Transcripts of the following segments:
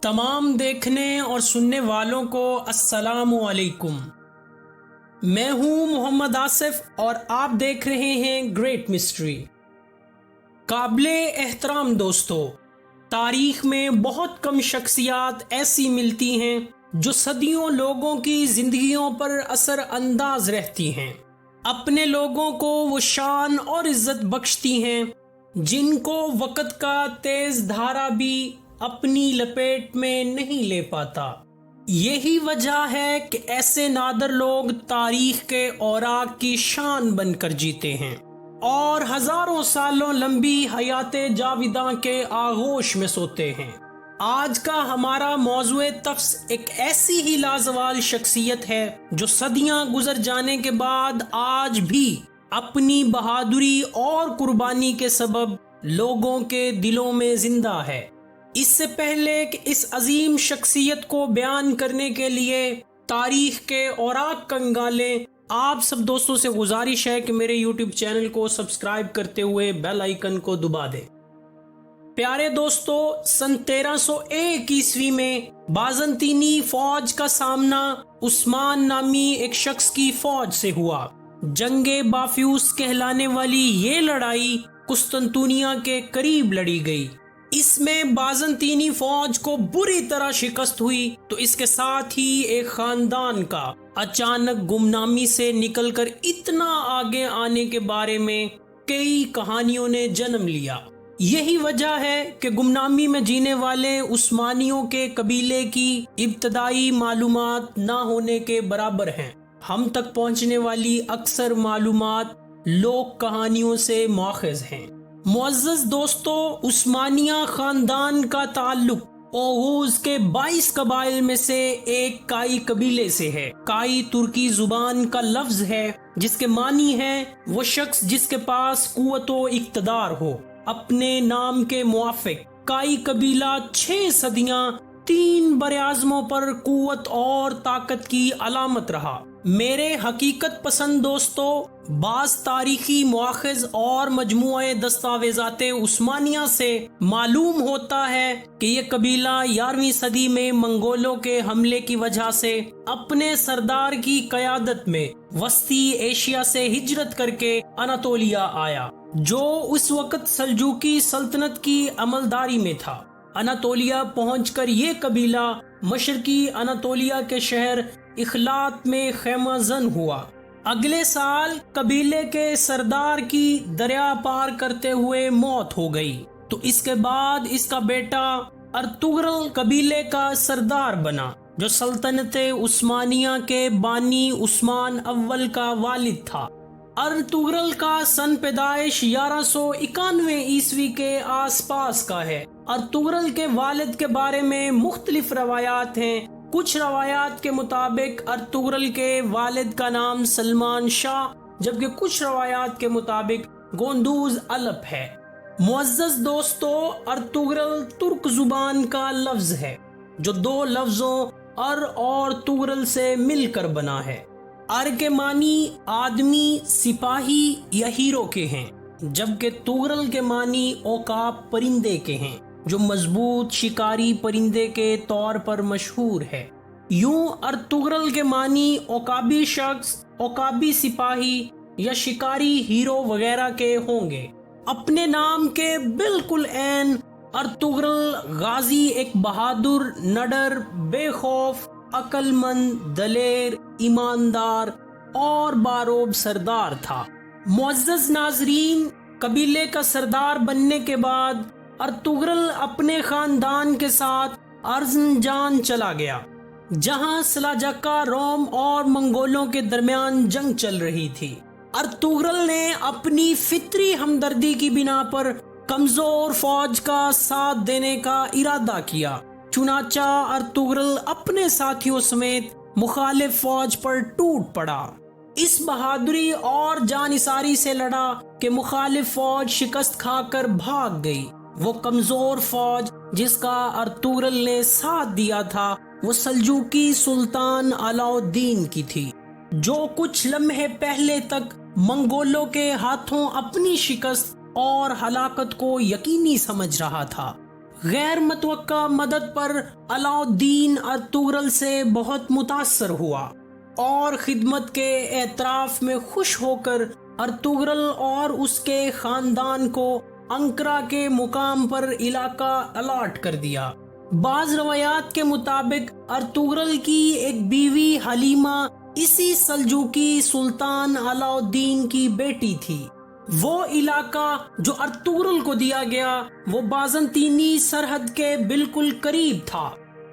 تمام دیکھنے اور سننے والوں کو السلام علیکم۔ میں ہوں محمد آصف اور آپ دیکھ رہے ہیں گریٹ مسٹری۔ قابل احترام دوستو، تاریخ میں بہت کم شخصیات ایسی ملتی ہیں جو صدیوں لوگوں کی زندگیوں پر اثر انداز رہتی ہیں۔ اپنے لوگوں کو وہ شان اور عزت بخشتی ہیں جن کو وقت کا تیز دھارا بھی اپنی لپیٹ میں نہیں لے پاتا۔ یہی وجہ ہے کہ ایسے نادر لوگ تاریخ کے اوراق کی شان بن کر جیتے ہیں اور ہزاروں سالوں لمبی حیات جاویداں کے آغوش میں سوتے ہیں۔ آج کا ہمارا موضوع تفس ایک ایسی ہی لازوال شخصیت ہے جو صدیاں گزر جانے کے بعد آج بھی اپنی بہادری اور قربانی کے سبب لوگوں کے دلوں میں زندہ ہے۔ اس سے پہلے کہ اس عظیم شخصیت کو بیان کرنے کے لیے تاریخ کے اوراق کنگالیں، آپ سب دوستوں سے گزارش ہے کہ میرے یوٹیوب چینل کو سبسکرائب کرتے ہوئے بیل آئیکن کو دبا دیں۔ پیارے دوستو، سن 1301 عیسوی میں بازنطینی فوج کا سامنا عثمان نامی ایک شخص کی فوج سے ہوا۔ جنگ بافیوس کہلانے والی یہ لڑائی قسطنطنیہ کے قریب لڑی گئی۔ اس میں بازنطینی فوج کو بری طرح شکست ہوئی تو اس کے ساتھ ہی ایک خاندان کا اچانک گمنامی سے نکل کر اتنا آگے آنے کے بارے میں کئی کہانیوں نے جنم لیا۔ یہی وجہ ہے کہ گمنامی میں جینے والے عثمانیوں کے قبیلے کی ابتدائی معلومات نہ ہونے کے برابر ہیں۔ ہم تک پہنچنے والی اکثر معلومات لوک کہانیوں سے ماخذ ہیں۔ معزز دوستو، عثمانیہ خاندان کا تعلق اوغوز کے 22 قبائل میں سے ایک کائی قبیلے سے ہے۔ کائی ترکی زبان کا لفظ ہے جس کے معنی ہے وہ شخص جس کے پاس قوت و اقتدار ہو۔ اپنے نام کے موافق کائی قبیلہ 6 صدیاں 3 براعظموں پر قوت اور طاقت کی علامت رہا۔ میرے حقیقت پسند دوستو، بعض تاریخی مؤاخذ اور مجموعہ دستاویزات عثمانیہ سے معلوم ہوتا ہے کہ یہ قبیلہ 11ویں صدی میں منگولوں کے حملے کی وجہ سے اپنے سردار کی قیادت میں وسطی ایشیا سے ہجرت کر کے اناتولیا آیا، جو اس وقت سلجوقی سلطنت کی عملداری میں تھا۔ اناتولیا پہنچ کر یہ قبیلہ مشرقی اناتولیا کے شہر اخلات میں خیمہ زن ہوا۔ اگلے سال قبیلے کے سردار کی دریا پار کرتے ہوئے موت ہو گئی تو اس کے بعد اس کا بیٹا ارطغرل قبیلے کا سردار بنا، جو سلطنت عثمانیہ کے بانی عثمان اول کا والد تھا۔ ارطغرل کا سن پیدائش 1191 عیسوی کے آس پاس کا ہے۔ ارطغرل کے والد کے بارے میں مختلف روایات ہیں۔ کچھ روایات کے مطابق ارطغرل کے والد کا نام سلمان شاہ، جبکہ کچھ روایات کے مطابق گوندوز الپ ہے۔ معزز دوستو، ارطغرل ترک زبان کا لفظ ہے جو 2 لفظوں ار اور طغرل سے مل کر بنا ہے۔ ار کے معنی آدمی، سپاہی یا ہیرو کے ہیں، جبکہ طغرل کے معنی عقاب پرندے کے ہیں جو مضبوط شکاری پرندے کے طور پر مشہور ہے۔ یوں ارطغرل کے معنی عقابی شخص، عقابی سپاہی یا شکاری ہیرو وغیرہ کے ہوں گے۔ اپنے نام کے بالکل عین ارطغرل غازی ایک بہادر، نڈر، بے خوف، عقل مند، دلیر، ایماندار اور باروب سردار تھا۔ معزز ناظرین، قبیلے کا سردار بننے کے بعد ارطغرل اپنے خاندان کے ساتھ ارزنجان چلا گیا، جہاں سلاجقہ، روم اور منگولوں کے درمیان جنگ چل رہی تھی۔ ارطغرل نے اپنی فطری ہمدردی کی بنا پر کمزور فوج کا ساتھ دینے کا ارادہ کیا، چنانچہ ارطغرل اپنے ساتھیوں سمیت مخالف فوج پر ٹوٹ پڑا۔ اس بہادری اور جانثاری سے لڑا کہ مخالف فوج شکست کھا کر بھاگ گئی۔ وہ کمزور فوج جس کا ارطغرل نے ساتھ دیا تھا وہ سلجوقی سلطان علاء الدین کی تھی، جو کچھ لمحے پہلے تک منگولوں کے ہاتھوں اپنی شکست اور ہلاکت کو یقینی سمجھ رہا تھا۔ غیر متوقع مدد پر علاؤالدین ارطغرل سے بہت متاثر ہوا اور خدمت کے اعتراف میں خوش ہو کر ارطغرل اور اس کے خاندان کو انقرہ کے مقام پر علاقہ الاٹ کر دیا۔ بعض روایات کے مطابق ارطغرل کی ایک بیوی حلیمہ اسی سلجوقی سلطان علاؤالدین کی بیٹی تھی۔ وہ علاقہ جو ارطغرل کو دیا گیا وہ بازنطینی سرحد کے بالکل قریب تھا۔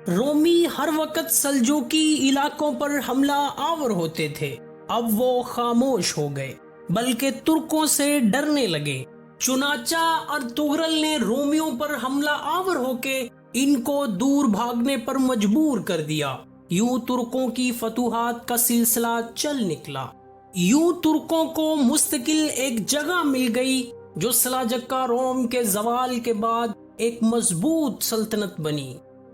رومی ہر وقت سلجوقی علاقوں پر حملہ آور ہوتے تھے، اب وہ خاموش ہو گئے بلکہ ترکوں سے ڈرنے لگے۔ چنانچہ ارطغرل نے رومیوں پر حملہ آور ہو کے ان کو دور بھاگنے پر مجبور کر دیا۔ یوں ترکوں کی فتوحات کا سلسلہ چل نکلا۔ یوں ترکوں کو مستقل ایک جگہ مل گئی جو سلاجقہ روم کے زوال کے بعد ایک مضبوط سلطنت بنی۔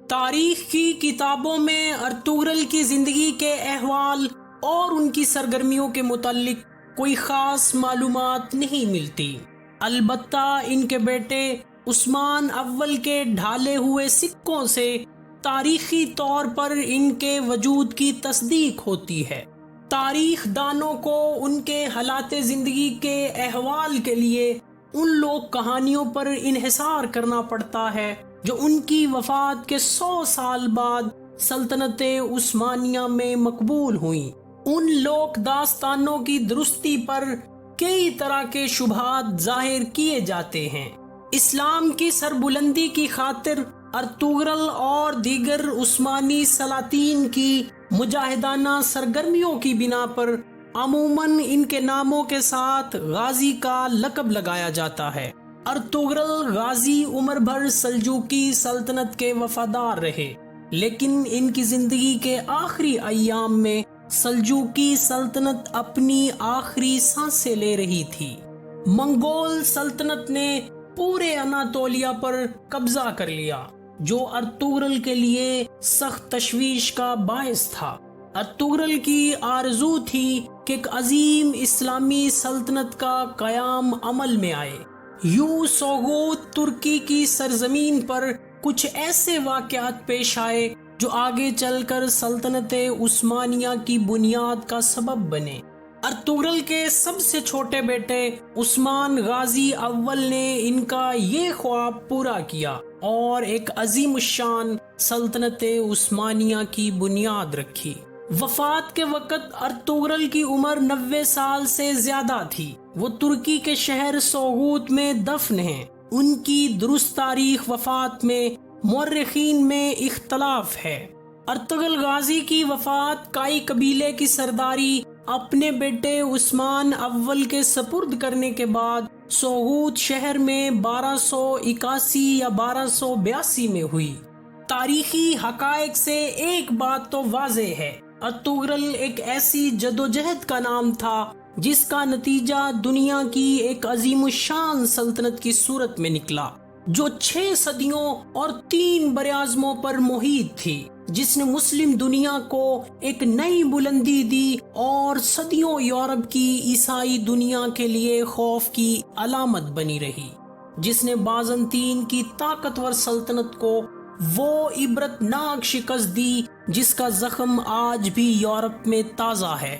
تاریخ کی کتابوں میں ارطغرل کی زندگی کے احوال اور ان کی سرگرمیوں کے متعلق کوئی خاص معلومات نہیں ملتی، البتہ ان کے بیٹے عثمان اول کے ڈھالے ہوئے سکوں سے تاریخی طور پر ان کے وجود کی تصدیق ہوتی ہے۔ تاریخ دانوں کو ان کے حالات زندگی کے احوال کے لیے ان لوک کہانیوں پر انحصار کرنا پڑتا ہے جو ان کی وفات کے 100 سال بعد سلطنت عثمانیہ میں مقبول ہوئیں۔ ان لوک داستانوں کی درستی پر کئی طرح کے شبہات ظاہر کیے جاتے ہیں۔ اسلام کی سربلندی کی خاطر ارطغرل اور دیگر عثمانی سلاطین کی مجاہدانہ سرگرمیوں کی بنا پر عموماً ان کے ناموں کے ساتھ غازی کا لقب لگایا جاتا ہے۔ ارطغرل غازی عمر بھر سلجوقی سلطنت کے وفادار رہے، لیکن ان کی زندگی کے آخری ایام میں سلجوقی سلطنت اپنی آخری سانسیں لے رہی تھی۔ منگول سلطنت نے پورے اناطولیہ پر قبضہ کر لیا، جو ارطغرل کے لیے سخت تشویش کا باعث تھا۔ ارطغرل کی آرزو تھی کہ ایک عظیم اسلامی سلطنت کا قیام عمل میں آئے۔ یوں سوغوت ترکی کی سرزمین پر کچھ ایسے واقعات پیش آئے جو آگے چل کر سلطنت عثمانیہ کی بنیاد کا سبب بنے۔ ارطغرل کے سب سے چھوٹے بیٹے عثمان غازی اول نے ان کا یہ خواب پورا کیا اور ایک عظیم الشان سلطنت عثمانیہ کی بنیاد رکھی۔ وفات کے وقت ارطغرل کی عمر 90 سال سے زیادہ تھی۔ وہ ترکی کے شہر سوغوت میں دفن ہیں۔ ان کی درست تاریخ وفات میں مورخین میں اختلاف ہے۔ ارطغرل غازی کی وفات کائی قبیلے کی سرداری اپنے بیٹے عثمان اول کے سپرد کرنے کے بعد سوغوت شہر میں 1281 یا 1282 میں ہوئی۔ تاریخی حقائق سے ایک بات تو واضح ہے، ارطغرل ایک ایسی جدوجہد کا نام تھا جس کا نتیجہ دنیا کی ایک عظیم الشان سلطنت کی صورت میں نکلا، جو 6 صدیوں اور 3 براعظموں پر محیط تھی، جس نے مسلم دنیا کو ایک نئی بلندی دی اور صدیوں یورپ کی عیسائی دنیا کے لیے خوف کی علامت بنی رہی، جس نے بازنطین کی طاقتور سلطنت کو وہ عبرتناک شکست دی جس کا زخم آج بھی یورپ میں تازہ ہے۔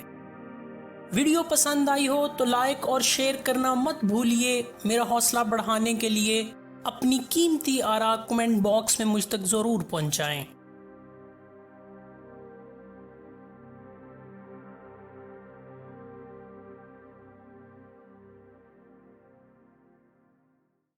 ویڈیو پسند آئی ہو تو لائک اور شیئر کرنا مت بھولیے۔ میرا حوصلہ بڑھانے کے لیے اپنی قیمتی آراء کمنٹ باکس میں مجھ تک ضرور پہنچائیں۔